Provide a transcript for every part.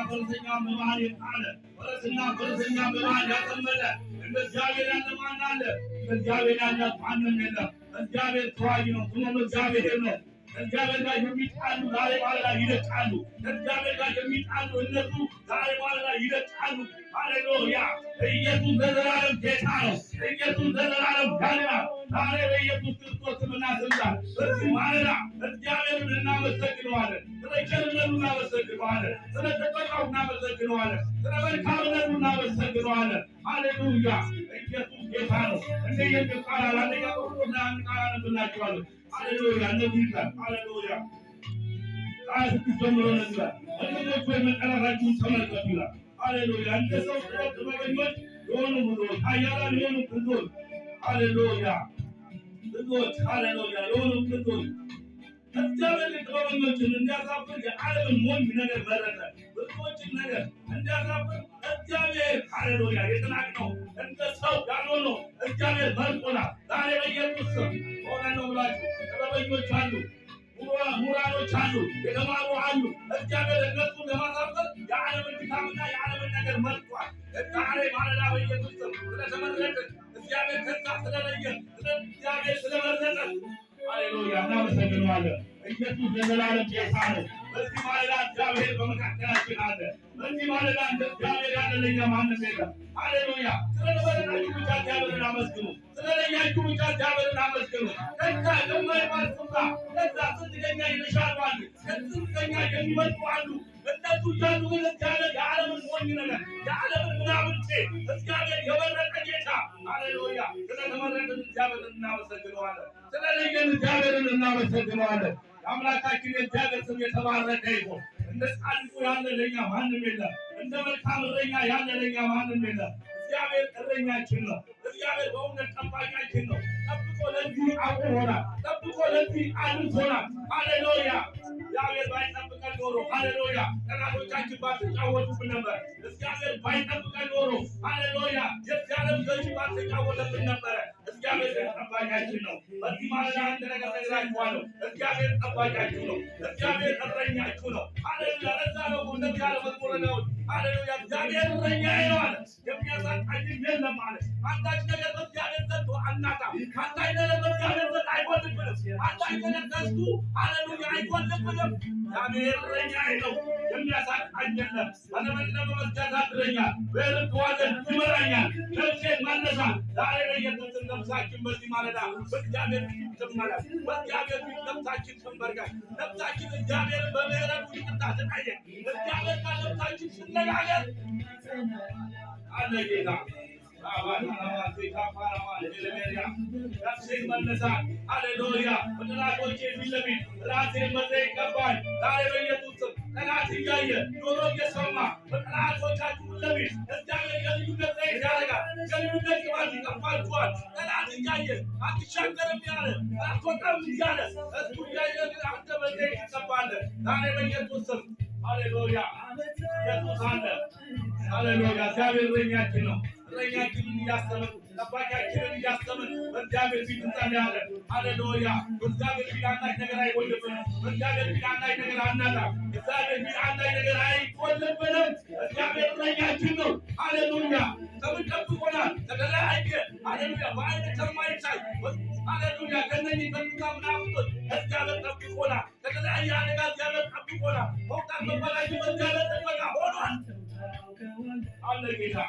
ፈረሰኛ በባህር የጣለ ፈረሰኛ በባህር ያጠመደ እንደ እግዚአብሔር ያለ ማን አለ? እግዚአብሔር ያለ ማንም የለም። እግዚአብሔር ተዋጊ ነው። ስሙም እግዚአብሔር ነው። እግዚአብሔር ጋር የሚጣሉ ዛሬ ማለዳ ይደቃሉ። እግዚአብሔር ጋር የሚጣሉ እነሱ ዛሬ ማለዳ ይደቃሉ። ሃሌሉያ! ኢየሱስ ለዘላለም ጌታ ነው። ኢየሱስ ለዘላለም ያድናል። ዛሬ በኢየሱስ ክርስቶስ ስምና ስልጣን በዚህ ማለዳ እግዚአብሔርን እናመሰግነዋለን። ስለ ቸርነቱ እናመሰግነዋለን። ስለ ጥበቃው እናመሰግነዋለን። ስለ መልካምነቱ እናመሰግነዋለን። ሃሌሉያ! ኢየሱስ ጌታ ነው። እንደ ኢየሱስ ቃል አንደኛ ቆሮንቶስ አንድ ቃል አነብላችኋለሁ። ሃሌሉያ! እንደዚህ ይላል። ሃሌሉያ! ቃል ጀምሮ ነበር ወንድሞች ወይ መጠራታችሁን ተመልከቱ ይላል። ሃሌሉያ! እንደ ሰው ጥበበኞች የሆኑ ብዙዎች፣ ኃያላን የሆኑ ብዙዎች፣ ሃሌሉያ! ብዙዎች፣ ሃሌሉያ! የሆኑ ብዙዎች እግዚአብሔር ጥበበኞችን እንዲያሳፍር የዓለምን ሞኝ ነገር መረጠ። ብዙዎችን ነገር እንዲያሳፍር እግዚአብሔር ሃሌሉያ! የተናቀው እንደ ሰው ያልሆነው እግዚአብሔር መርጦናል። ዛሬ በኢየሱስ ስም ሆነ ነው ብላችሁ ጥበበኞች አሉ፣ ምሁራኖች አሉ፣ የተማሩ አሉ። እግዚአብሔር እነሱን ለማሳፈር የዓለምን ድካምና የዓለምን ነገር መርጧል። ዛሬ ማለዳ በኢየሱስ ስም ስለተመረጥን እግዚአብሔር ከዛ ስለለየን እግዚአብሔር ስለመረጠን ሃሌሉያ እናመሰግነዋለን። ኢየሱስ ለዘላለም ጌታ ነው። በዚህ ማለዳ እግዚአብሔር በመካከላችን አለ። በዚህ ማለዳ እንደ እግዚአብሔር ያለ ለኛ ማንም የለም። ሃሌሉያ! ስለተመረጣችሁ ብቻ እግዚአብሔርን አመስግኑ። ስለለያችሁ ብቻ እግዚአብሔርን አመስግኑ። ከዛ የማይባል ስፍራ ከዛ ስንት ከኛ የተሻሉ አሉ፣ ከስንት ከኛ የሚበልጡ አሉ። እነሱ እያሉ ግን እግዚአብሔር የዓለምን ሞኝ ነገር የዓለምን ምናምንቴ እግዚአብሔር የመረጠ ጌታ ሃሌሉያ! ስለተመረጥን እግዚአብሔርን እናመሰግነዋለን። ስለለየን እግዚአብሔርን እናመሰግነዋለን። አምላካችን የእግዚአብሔር ስም የተባረከ ይሁን። እንደ ጻድቁ ያለ ለኛ ማንም የለም። እንደ መልካም እረኛ ያለ ለኛ ማንም የለም። እግዚአብሔር እረኛችን ነው። እግዚአብሔር በእውነት ጠባቂያችን ነው። ጠብቆ ለዚህ አቁሞናል። ጠብቆ ለዚህ አድርሶናል። ሃሌሉያ! እግዚአብሔር ባይጠብቀን ኖሮ ሃሌሉያ ጠላቶቻችን ባልተጫወቱብን ነበር። እግዚአብሔር ባይጠብቀን ኖሮ ሃሌሉያ የእግዚአብሔር ገዥ ባልተጫወተብን ነበረ። እግዚአብሔር ጠባቂያችን ነው። በዚህ ማለዳ አንድ ነገር ነግራችኋለሁ። እግዚአብሔር ጠባቂያችሁ ነው። እግዚአብሔር እረኛችሁ ነው። ሃሌሉያ! ለዛ ነው እንደዚህ ያለ መዝሙር ነው። ሃሌሉያ! እግዚአብሔር እረኛዬ ነው አለ። የሚያሳጣኝ የለም አለ። አንዳች ነገር በእግዚአብሔር ዘንድ አናጣም። አንዳች ነገር በእግዚአብሔር ዘንድ አይጎልብንም። አንዳች ነገር ከእሱ ሃሌሉያ አይጎልብንም። እግዚአብሔር እረኛዬ ነው፣ የሚያሳጣኝ የለም። በለመለመ መስክ ያሳድረኛል፣ በዕረፍት ውኃ ዘንድ ይመራኛል። ነፍሴን መለሳ። ዛሬ በኢየሱስ ነፍሳችን በዚህ ማለዳ በእግዚአብሔር ፊት ትመለስ። በእግዚአብሔር ፊት ነፍሳችን ትንበርከክ። ነፍሳችን እግዚአብሔርን በምሕረቱ ይቅርታ ትጠይቅ። እግዚአብሔር ጋር ነፍሳችን ትነጋገር አለ ጌታ። ነፍሴን መለሳት። ሃሌሉያ! በጠላቶቼ ፊት ለፊት ራሴን መጥረግ ይገባል። ዛሬ በኢየሱስ ስም ጠላት እያየ ጆሮ እየሰማ በጠላቶቻችሁ ፊት ለፊት እግዚአብሔር የልዩነት ዘይት ያደርጋል። የልዩነት ቅባት ይቀባችኋል። ጠላት እያየ አትሻገርም ያለ አትወጣም እያለ እሱ እያየ አንተ በዘይት ትቀባለህ። ዛሬ በኢየሱስ ስም ሃሌሉያ! ኢየሱስ አለ። ሃሌሉያ! እግዚአብሔር እረኛችን ነው። እረኛችንን እያሰብን ጠባቂያችንን እያሰብን በእግዚአብሔር ፊት እንጸልያለን። ሃሌሉያ! በእግዚአብሔር ፊት አንዳች ነገር አይጎልብንም። በእግዚአብሔር ፊት አንዳች ነገር አናጣም። እግዚአብሔር ፊት አንዳች ነገር አይጎልብንም። እግዚአብሔር እረኛችን ነው። ሃሌሉያ! ከምን ጠብቆናል? ከተለያየ ሃሌሉያ በዓይን ከማይታይ ሃሌሉያ ከእነዚህ ከሚታ ምናምኖች እግዚአብሔር ጠብቆናል። ከተለያየ አደጋ እግዚአብሔር ጠብቆናል። መውጣት መባላችን በእግዚአብሔር ጥበቃ ሆኗል አለ ጌታ።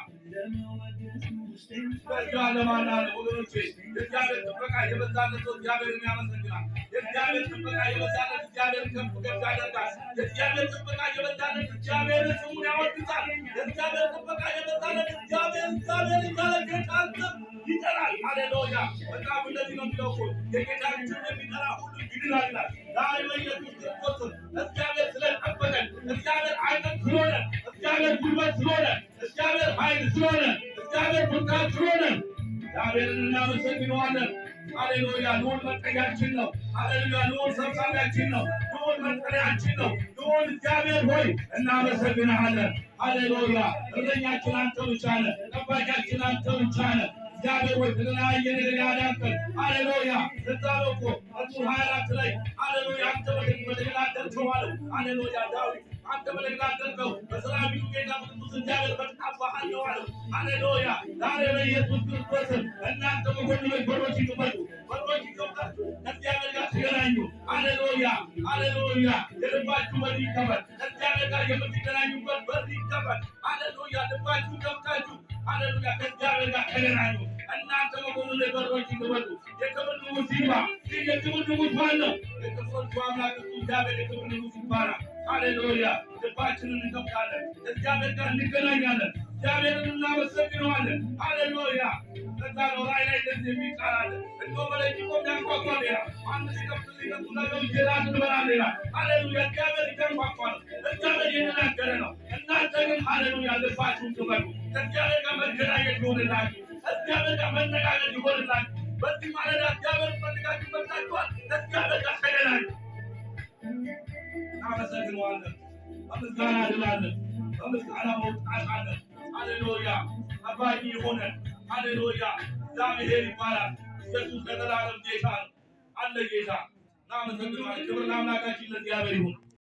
ለማና ወገኖቼ የእግዚአብሔር ጥበቃ የበዛለት እግዚአብሔርን ያመሰግናል። የእግዚአብሔር ጥበቃ የበዛለት እግዚአብሔር ከፍ ከፍ ያደርጋል። የእግዚአብሔር ጥበቃ የበዛለት እግዚአብሔር ስሙን ያወድሳል። የእግዚአብሔር ጥበቃ የበዛለት እግዚአብሔር እያለ ጌታን ይጠራል። ሃሌሉያ! በጣም እንደዚህ ነው የሚለው እኮ የጌታን ስም የሚጠራ ሁሉ ይድናል ይላል። ዛሬ በኢየሱስ ክርስቶስ እግዚአብሔር ስለጠበቀን፣ እግዚአብሔር አይነት ስለሆነ፣ እግዚአብሔር ጉልበት ስለሆነ፣ እግዚአብሔር ኃይል ስለሆነ፣ እግዚአብሔር ብርታት ስለሆነ እግዚአብሔርን እናመሰግነዋለን። ሃሌሉያ! ልዑል መጠጊያችን ነው። ሃሌሉያ! ልዑል ሰብሳቢያችን ነው። ልዑል መጠሪያችን ነው። ልዑል እግዚአብሔር ሆይ እናመሰግንሃለን። ሃሌሉያ! እረኛችን አንተ ብቻ ነህ። ጠባቂያችን አንተ ብቻ ነህ። እግዚአብሔር ሆይ ከተለያየ ነገር ያዳንከን። ሃሌሉያ! ለዛ ነው እኮ መዝሙር 24 ላይ ሃሌሉያ አንተ በተገላገልከው አለ። ሃሌሉያ! ዳዊት አንተ በለጋደርከው በሰራዊቱ ጌታ ቅዱስ እግዚአብሔር በቃባሃለሁ አለው። ሃሌሉያ! ዛሬ በኢየሱስ ክርስቶስ እናንተ መኮንኖች በሮች ይክፈቱ፣ በሮች ይከፈቱ፣ ከእግዚአብሔር ጋር ተገናኙ። ሃሌሉያ! ሃሌሉያ! የልባችሁ በር ይከፈት፣ ከእግዚአብሔር ጋር የምትገናኙበት በር ይከፈት። ሃሌሉያ! ልባችሁ ከፍታችሁ ሃሌሉያ ከእግዚአብሔር ጋር ተገናኙ። እናንተ መኮንኖች በሮች ይክፈቱ። የክብር ንጉሥ ይግባ። ይህ የክብር ንጉሥ ማን ነው? የክብሮቹ አምላክ እግዚአብሔር የክብር ንጉሥ ይባላል። ሃሌሉያ! ልባችንን እንከፍታለን፣ ከእግዚአብሔር ጋር እንገናኛለን፣ እግዚአብሔርን እናመሰግነዋለን። ሃሌሉያ! ከዛ ነው ራእይ ላይ እንደዚህ የሚል ቃል አለ። እነሆ በደጅ ቆሜ አንኳኳለሁ ይላል። ማንም ሲከፍትልኝ እከፍታለሁ፣ እንጀራን እበላለሁ ይላል። ሃሌሉያ! እግዚአብሔር እያንኳኳ ነው። እግዚአብሔር እየተናገረ ነው። እናንተ ግን ሃሌሉያ ልባችሁን ክፈቱ። ከእግዚአብሔር ጋር መገናኘት ይሆንላችሁ፣ ከእግዚአብሔር ጋር መነጋገር ይሆንላችሁ። በዚህ ማለዳ እግዚአብሔር ፈልጋችሁ መጥታችኋል። ከእግዚአብሔር ጋር ተገናኙ። እናመሰግነዋለን። በምስጋና ድላለን፣ በምስጋና መውጣት አለን። ሃሌሉያ! አባይ የሆነ ሃሌሉያ እግዚአብሔር ይባላል። ኢየሱስ ለዘላለም ጌታ ነው። አለ ጌታ። እናመሰግነዋለን። ክብር ለአምላካችን ለእግዚአብሔር ይሁን።